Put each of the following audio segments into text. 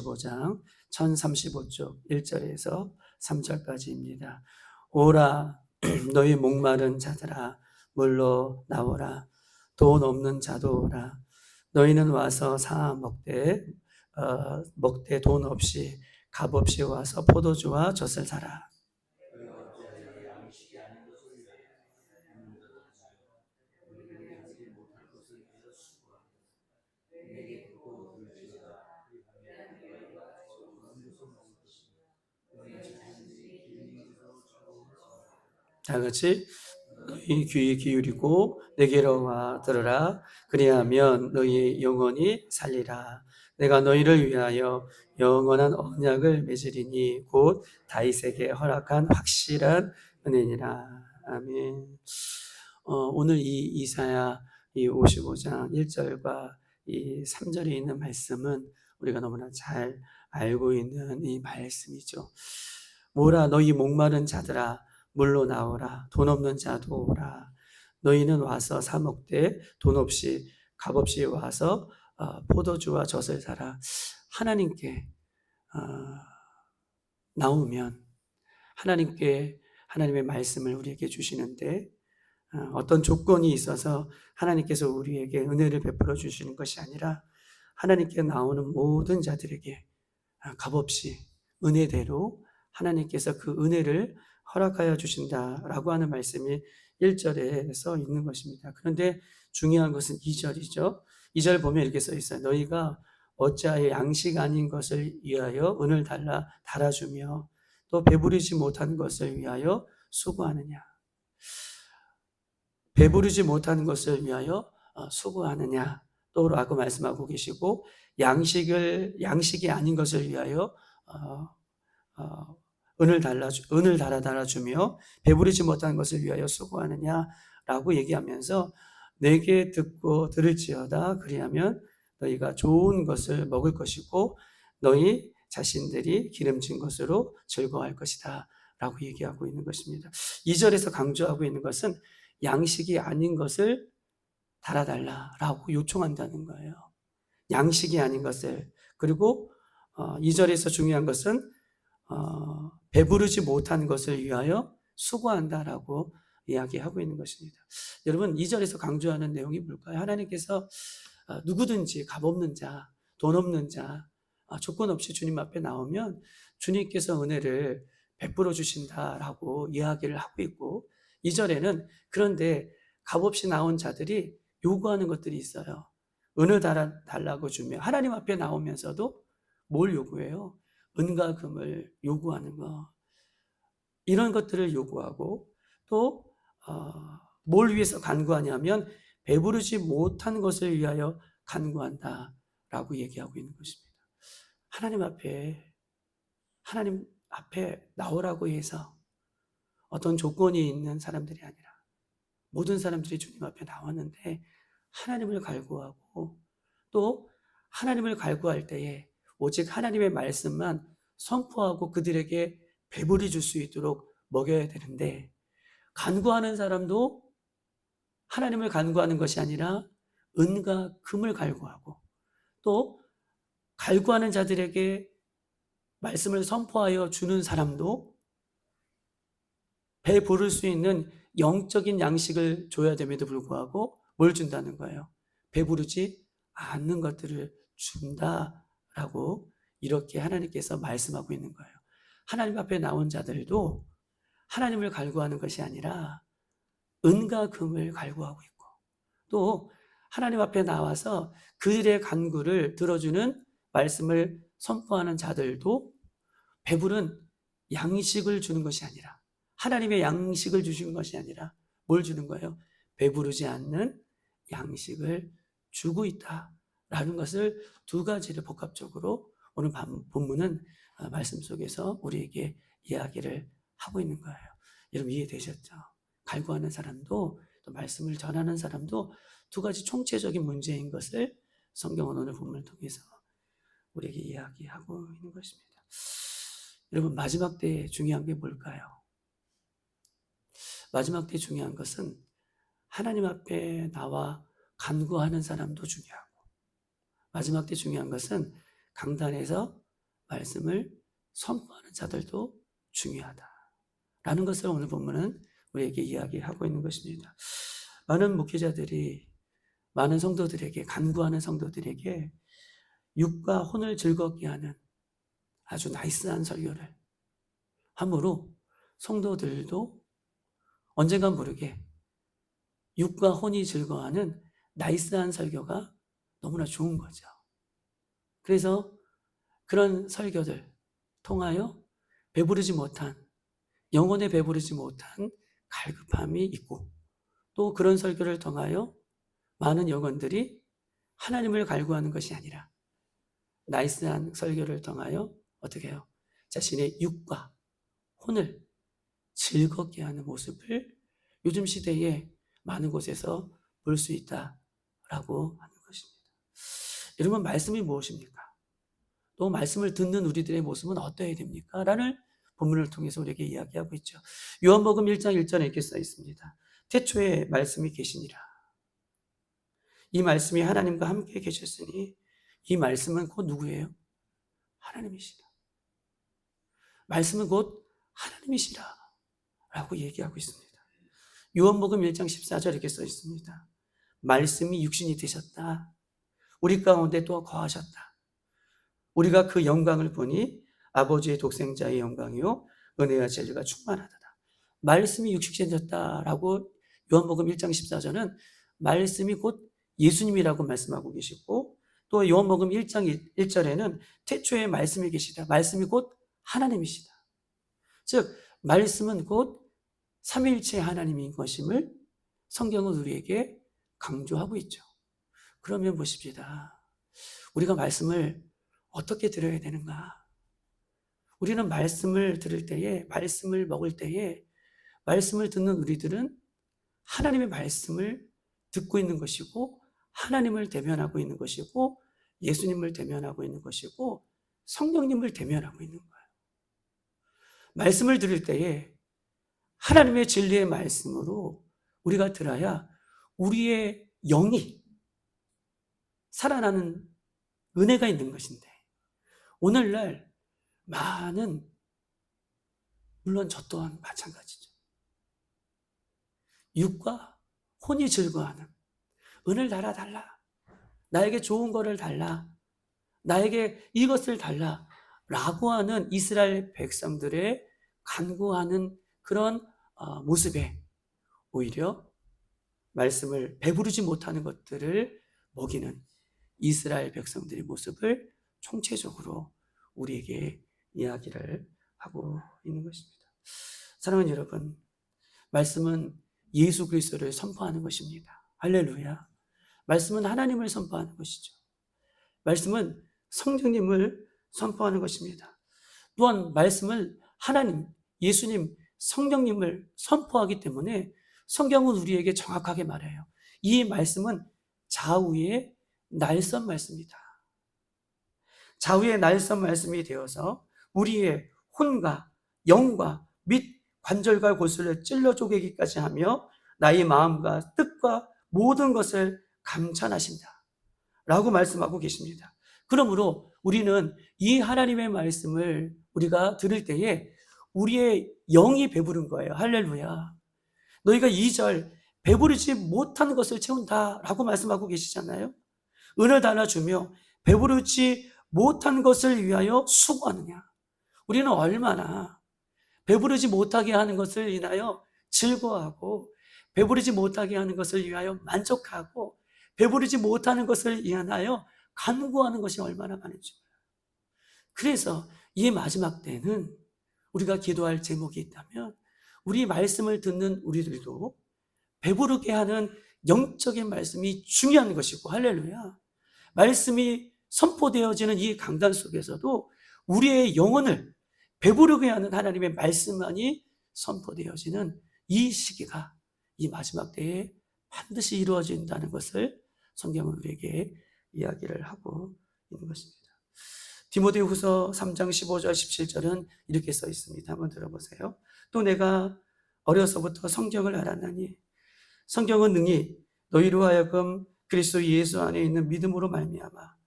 5장 1035쪽 1절에서 3절까지입니다. 오라 너희 목마른 자들아 물로 나오라 돈 없는 자도 오라 너희는 와서 사 먹되 돈 없이 값 없이 와서 포도주와 젖을 사라. 다 같이 너희 귀 기울이고 내게로 와 들으라. 그리하면 너희 영혼이 살리라. 내가 너희를 위하여 영원한 언약을 맺으리니 곧 다윗에게 허락한 확실한 은혜니라. 아멘. 오늘 이 이사야 이 55장 1절과 이 3절에 있는 말씀은 우리가 너무나 잘 알고 있는 이 말씀이죠. 뭐라 너희 목마른 자들아 물로 나오라 돈 없는 자도 오라 너희는 와서 사 먹되 돈 없이 값 없이 와서 포도주와 젖을 사라. 하나님께 나오면 하나님의 말씀을 우리에게 주시는데 어떤 조건이 있어서 하나님께서 우리에게 은혜를 베풀어 주시는 것이 아니라 하나님께 나오는 모든 자들에게 값없이 은혜대로 하나님께서 그 은혜를 허락하여 주신다라고 하는 말씀이 1절에 써 있는 것입니다. 그런데 중요한 것은 2절이죠. 2절 보면 이렇게 써 있어요. 너희가 어찌하여 양식 아닌 것을 위하여 은을 달아주며 또 배부르지 못한 것을 위하여 수고하느냐. 배부르지 못한 것을 위하여 수고하느냐 또 라고 말씀하고 계시고 양식이 아닌 것을 위하여 은을 달아주며 배부르지 못한 것을 위하여 수고하느냐라고 얘기하면서 내게 듣고 들을지어다 그리하면 너희가 좋은 것을 먹을 것이고 너희 자신들이 기름진 것으로 즐거워할 것이다 라고 얘기하고 있는 것입니다. 2절에서 강조하고 있는 것은 양식이 아닌 것을 달아달라라고 요청한다는 거예요. 양식이 아닌 것을. 그리고 2절에서 중요한 것은 배부르지 못한 것을 위하여 수고한다라고 이야기하고 있는 것입니다. 여러분 2절에서 강조하는 내용이 뭘까요? 하나님께서 누구든지 값 없는 자, 돈 없는 자, 조건 없이 주님 앞에 나오면 주님께서 은혜를 베풀어 주신다라고 이야기를 하고 있고 2절에는 그런데 값없이 나온 자들이 요구하는 것들이 있어요. 은을 달라고 주며 하나님 앞에 나오면서도 뭘 요구해요? 은과 금을 요구하는 거. 이런 것들을 요구하고 또 뭘 위해서 간구하냐면 배부르지 못한 것을 위하여 간구한다라고 얘기하고 있는 것입니다. 하나님 앞에 나오라고 해서 어떤 조건이 있는 사람들이 아니라 모든 사람들이 주님 앞에 나왔는데 하나님을 갈구하고 또 하나님을 갈구할 때에 오직 하나님의 말씀만 선포하고 그들에게 배불리 줄 수 있도록 먹여야 되는데 간구하는 사람도 하나님을 간구하는 것이 아니라 은과 금을 갈구하고 또 갈구하는 자들에게 말씀을 선포하여 주는 사람도 배 부를 수 있는 영적인 양식을 줘야 됨에도 불구하고 뭘 준다는 거예요? 배부르지 않는 것들을 준다라고 이렇게 하나님께서 말씀하고 있는 거예요. 하나님 앞에 나온 자들도 하나님을 갈구하는 것이 아니라 은과 금을 갈구하고 있고 또 하나님 앞에 나와서 그들의 간구를 들어주는 말씀을 선포하는 자들도 배부른 양식을 주는 것이 아니라 하나님의 양식을 주신 것이 아니라 뭘 주는 거예요? 배부르지 않는 양식을 주고 있다라는 것을 두 가지를 복합적으로 오늘 본문은 말씀 속에서 우리에게 이야기를 하고 있는 거예요. 여러분 이해되셨죠? 갈구하는 사람도 또 말씀을 전하는 사람도 두 가지 총체적인 문제인 것을 성경은 오늘 본문을 통해서 우리에게 이야기하고 있는 것입니다. 여러분 마지막 때에 중요한 게 뭘까요? 마지막 때 중요한 것은 하나님 앞에 나와 간구하는 사람도 중요하고 마지막 때 중요한 것은 강단에서 말씀을 선포하는 자들도 중요하다라는 것을 오늘 본문은 우리에게 이야기하고 있는 것입니다. 많은 목회자들이 많은 성도들에게, 간구하는 성도들에게 육과 혼을 즐겁게 하는 아주 나이스한 설교를 함으로 성도들도 언젠가 모르게 육과 혼이 즐거워하는 나이스한 설교가 너무나 좋은 거죠. 그래서 그런 설교들 통하여 배부르지 못한, 영혼에 배부르지 못한 갈급함이 있고, 또 그런 설교를 통하여 많은 영혼들이 하나님을 갈구하는 것이 아니라 나이스한 설교를 통하여 어떻게 해요? 자신의 육과 혼을 즐겁게 하는 모습을 요즘 시대에 많은 곳에서 볼 수 있다라고 하는 것입니다. 여러분, 말씀이 무엇입니까? 또 말씀을 듣는 우리들의 모습은 어떠해야 됩니까? 라는 본문을 통해서 우리에게 이야기하고 있죠. 요한복음 1장 1절에 이렇게 써 있습니다. 태초에 말씀이 계시니라. 이 말씀이 하나님과 함께 계셨으니 이 말씀은 곧 누구예요? 하나님이시다. 말씀은 곧 하나님이시라 라고 얘기하고 있습니다. 요한복음 1장 14절 이렇게 써 있습니다. 말씀이 육신이 되셨다. 우리 가운데 또 거하셨다. 우리가 그 영광을 보니 아버지의 독생자의 영광이요 은혜와 진리가 충만하다. 말씀이 육신이 되셨다라고 요한복음 1장 14절은 말씀이 곧 예수님이라고 말씀하고 계시고, 또 요한복음 1장 1절에는 태초에 말씀이 계시다. 말씀이 곧 하나님이시다. 즉 말씀은 곧 삼위일체 하나님인 것임을 성경은 우리에게 강조하고 있죠. 그러면 보십시다. 우리가 말씀을 어떻게 들어야 되는가? 우리는 말씀을 들을 때에, 말씀을 먹을 때에, 말씀을 듣는 우리들은 하나님의 말씀을 듣고 있는 것이고, 하나님을 대면하고 있는 것이고, 예수님을 대면하고 있는 것이고, 성령님을 대면하고 있는 거예요. 말씀을 들을 때에 하나님의 진리의 말씀으로 우리가 들어야 우리의 영이 살아나는 은혜가 있는 것인데, 오늘날 많은, 물론 저 또한 마찬가지죠. 육과 혼이 즐거워하는, 은을 달라, 나에게 좋은 거를 달라, 나에게 이것을 달라 라고 하는 이스라엘 백성들의 간구하는 그런 모습에 오히려 말씀을 배부르지 못하는 것들을 먹이는 이스라엘 백성들의 모습을 총체적으로 우리에게 이야기를 하고 있는 것입니다. 사랑하는 여러분, 말씀은 예수 그리스도를 선포하는 것입니다. 할렐루야. 말씀은 하나님을 선포하는 것이죠. 말씀은 성령님을 선포하는 것입니다. 또한 말씀을 하나님, 예수님, 성령님을 선포하기 때문에 성경은 우리에게 정확하게 말해요. 이 말씀은 좌우의 날선 말씀이다. 좌우의 날선 말씀이 되어서 우리의 혼과 영과 및 관절과 골수를 찔러 쪼개기까지 하며 나의 마음과 뜻과 모든 것을 감찰하신다 라고 말씀하고 계십니다. 그러므로 우리는 이 하나님의 말씀을 우리가 들을 때에 우리의 영이 배부른 거예요. 할렐루야. 너희가 2절 배부르지 못한 것을 채운다 라고 말씀하고 계시잖아요. 은을 달아주며 배부르지 못한 것을 위하여 수고하느냐. 우리는 얼마나 배부르지 못하게 하는 것을 인하여 즐거워하고, 배부르지 못하게 하는 것을 위하여 만족하고, 배부르지 못하는 것을 인하여 간구하는 것이 얼마나 많은지. 그래서 이 마지막 때는 우리가 기도할 제목이 있다면 우리 말씀을 듣는 우리들도 배부르게 하는 영적인 말씀이 중요한 것이고, 할렐루야. 말씀이 선포되어지는 이 강단 속에서도 우리의 영혼을 배부르게 하는 하나님의 말씀만이 선포되어지는 이 시기가 이 마지막 때에 반드시 이루어진다는 것을 성경은 우리에게 이야기를 하고 있는 것입니다. 디모데후서 3장 15절 17절은 이렇게 써 있습니다. 한번 들어보세요. 또 내가 어려서부터 성경을 알았나니 성경은 능히 너희로 하여금 그리스도 예수 안에 있는 믿음으로 말미암아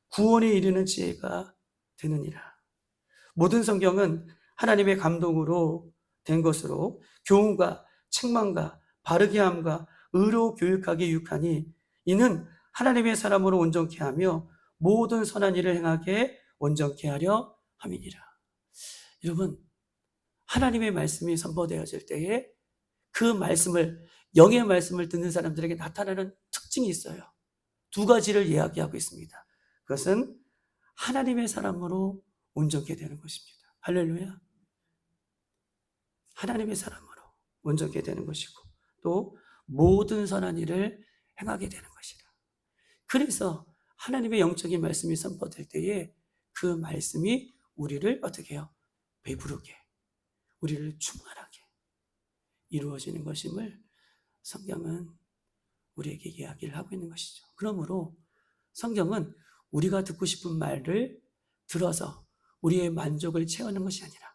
구원에 이르는 지혜가 되느니라. 모든 성경은 하나님의 감동으로 된 것으로 교훈과 책망과 바르게 함과 의로 교육하기 유익하니 이는 하나님의 사람으로 온전케 하며 모든 선한 일을 행하게 온전케 하려 함이니라. 여러분, 하나님의 말씀이 선포되어질 때에 그 말씀을, 영의 말씀을 듣는 사람들에게 나타나는 특징이 있어요. 두 가지를 이야기하고 있습니다. 그것은 하나님의 사람으로 온전케 되는 것입니다. 할렐루야. 하나님의 사람으로 온전케 되는 것이고 또 모든 선한 일을 행하게 되는 것이라. 그래서 하나님의 영적인 말씀이 선포될 때에 그 말씀이 우리를 어떻게 해요? 배부르게, 우리를 충만하게 이루어지는 것임을 성경은 우리에게 이야기를 하고 있는 것이죠. 그러므로 성경은 우리가 듣고 싶은 말을 들어서 우리의 만족을 채우는 것이 아니라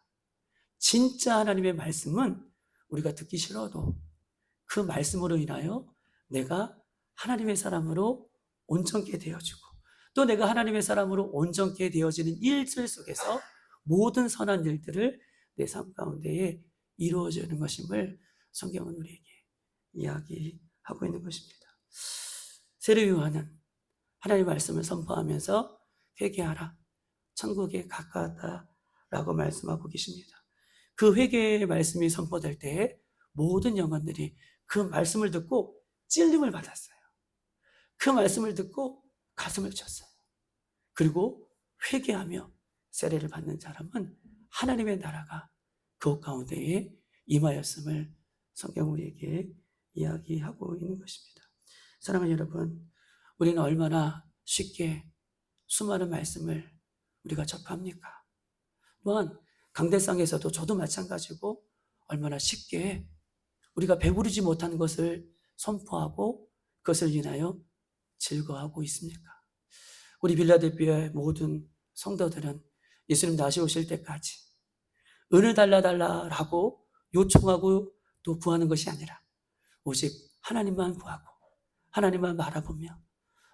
진짜 하나님의 말씀은 우리가 듣기 싫어도 그 말씀으로 인하여 내가 하나님의 사람으로 온전케 되어지고 또 내가 하나님의 사람으로 온전케 되어지는 일들 속에서 모든 선한 일들을 내 삶 가운데에 이루어지는 것임을 성경은 우리에게 이야기하고 있는 것입니다. 세례 요한은 하나님의 말씀을 선포하면서 회개하라, 천국에 가까웠다라고 말씀하고 계십니다. 그 회개의 말씀이 선포될 때에 모든 영혼들이 그 말씀을 듣고 찔림을 받았어요. 그 말씀을 듣고 가슴을 쳤어요. 그리고 회개하며 세례를 받는 사람은 하나님의 나라가 그곳 가운데에 임하였음을 성경 우리에게 이야기하고 있는 것입니다. 사랑하는 여러분, 우리는 얼마나 쉽게 수많은 말씀을 우리가 접합니까? 또한 강대상에서도 저도 마찬가지고 얼마나 쉽게 우리가 배부르지 못한 것을 선포하고 그것을 인하여 즐거워하고 있습니까? 우리 빌라델피아의 모든 성도들은 예수님 다시 오실 때까지 은을 달라달라라고 요청하고 또 구하는 것이 아니라 오직 하나님만 구하고 하나님만 바라보며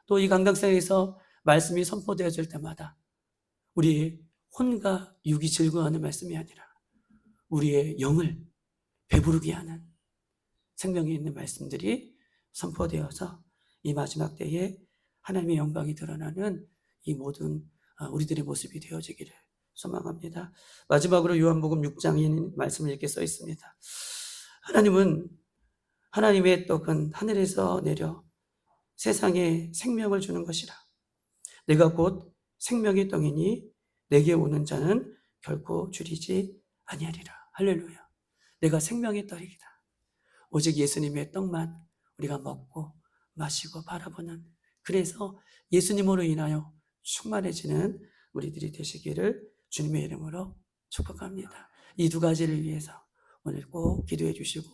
또 이 강당상에서 말씀이 선포되어질 때마다 우리의 혼과 육이 즐거워하는 말씀이 아니라 우리의 영을 배부르게 하는 생명이 있는 말씀들이 선포되어서 이 마지막 때에 하나님의 영광이 드러나는 이 모든 우리들의 모습이 되어지기를 소망합니다. 마지막으로 요한복음 6장인 말씀을 이렇게 써 있습니다. 하나님은 하나님의 떡은 하늘에서 내려 세상에 생명을 주는 것이라. 내가 곧 생명의 떡이니 내게 오는 자는 결코 줄이지 아니하리라. 할렐루야. 내가 생명의 떡이다. 오직 예수님의 떡만 우리가 먹고 마시고 바라보는, 그래서 예수님으로 인하여 충만해지는 우리들이 되시기를 주님의 이름으로 축복합니다. 이 두 가지를 위해서 오늘 꼭 기도해 주시고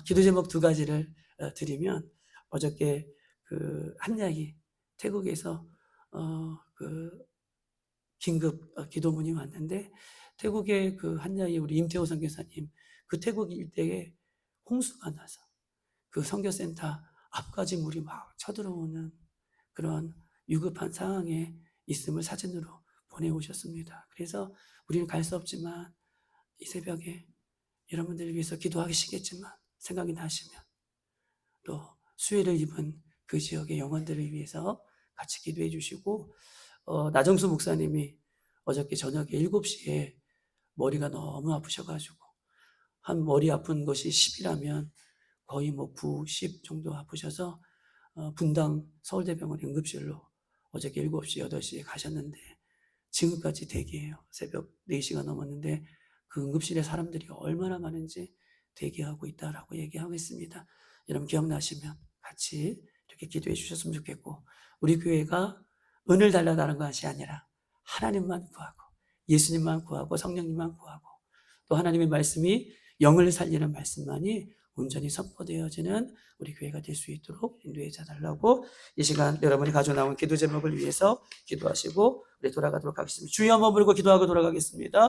기도 제목 두 가지를 드리면, 어저께 그 한약이 태국에서 긴급 기도문이 왔는데, 태국의 그 한약이 우리 임태호 선교사님 그 태국 일대에 홍수가 나서 그 선교센터 앞까지 물이 막 쳐들어오는 그런 위급한 상황에 있음을 사진으로 보내오셨습니다. 그래서 우리는 갈 수 없지만 이 새벽에 여러분들을 위해서 기도하시겠지만 생각이 나시면 또 수혜를 입은 그 지역의 영혼들을 위해서 같이 기도해 주시고, 나정수 목사님이 어저께 저녁에 7시에 머리가 너무 아프셔가지고 한 머리 아픈 것이 10이라면 거의 9, 10 정도 아프셔서 분당 서울대병원 응급실로 어저께 7시, 8시에 가셨는데 지금까지 대기해요. 새벽 4시가 넘었는데 그 응급실에 사람들이 얼마나 많은지 대기하고 있다라고 얘기하고 있습니다. 여러분 기억나시면 같이 이렇게 기도해 주셨으면 좋겠고, 우리 교회가 은을 달라다는 것이 아니라 하나님만 구하고 예수님만 구하고 성령님만 구하고 또 하나님의 말씀이 영을 살리는 말씀만이 온전히 선포되어지는 우리 교회가 될 수 있도록 인도해 달라고 이 시간 여러분이 가져나온 기도 제목을 위해서 기도하시고 우리 돌아가도록 하겠습니다. 주여 머물고 기도하고 돌아가겠습니다.